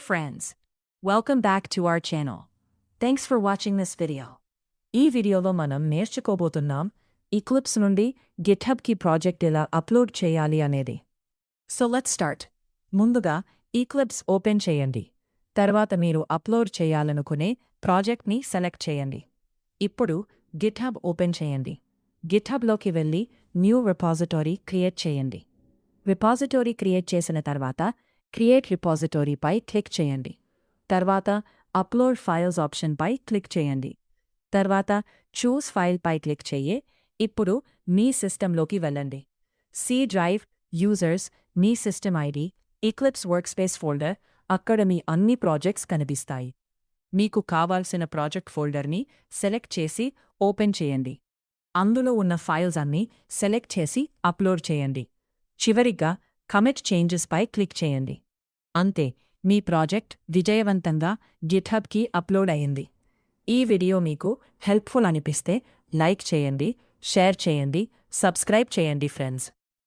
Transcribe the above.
friends. Welcome back to our channel. Thanks for watching this video. ఈ వీడియోలో మనం నేర్చుకోబోతున్నాం Eclipse నుండి GitHubకి ప్రాజెక్ట్ ఎలా అప్లోడ్ చేయాలి అనేది. So let's start. ముందుగా Eclipse ఓపెన్ చేయండి. తర్వాత మీరు అప్లోడ్ చేయాలనుకునే ప్రాజెక్ట్ని సెలెక్ట్ చేయండి. ఇప్పుడు GitHub ఓపెన్ చేయండి. GitHubలోకి వెళ్ళి న్యూ రిపాజిటరీ క్రియేట్ చేయండి. రిపాజిటరీ క్రియేట్ చేసిన తర్వాత క్రియేట్ రిపాజిటరీపై క్లిక్ చేయండి. తర్వాత అప్లోడ్ ఫైల్స్ ఆప్షన్పై క్లిక్ చేయండి. తర్వాత చూస్ ఫైల్పై క్లిక్ చెయ్యి. ఇప్పుడు మీ సిస్టంలోకి వెళ్ళండి. సి డ్రైవ్, యూజర్స్, మీ system ID, Eclipse workspace folder, అక్కడ మీ అన్ని ప్రాజెక్ట్స్ కనిపిస్తాయి. మీకు కావాల్సిన ప్రాజెక్ట్ ఫోల్డర్ని సెలెక్ట్ చేసి ఓపెన్ చేయండి. అందులో ఉన్న ఫైల్స్ అన్నీ సెలెక్ట్ చేసి అప్లోడ్ చేయండి. చివరిగా కమిట్ చేంజెస్పై క్లిక్ చేయండి. అంతే, మీ ప్రాజెక్ట్ విజయవంతంగా GitHubకి అప్లోడ్ అయింది. ఈ వీడియో మీకు హెల్ప్ఫుల్ అనిపిస్తే లైక్ చేయండి, షేర్ చేయండి, సబ్స్క్రైబ్ చేయండి ఫ్రెండ్స్.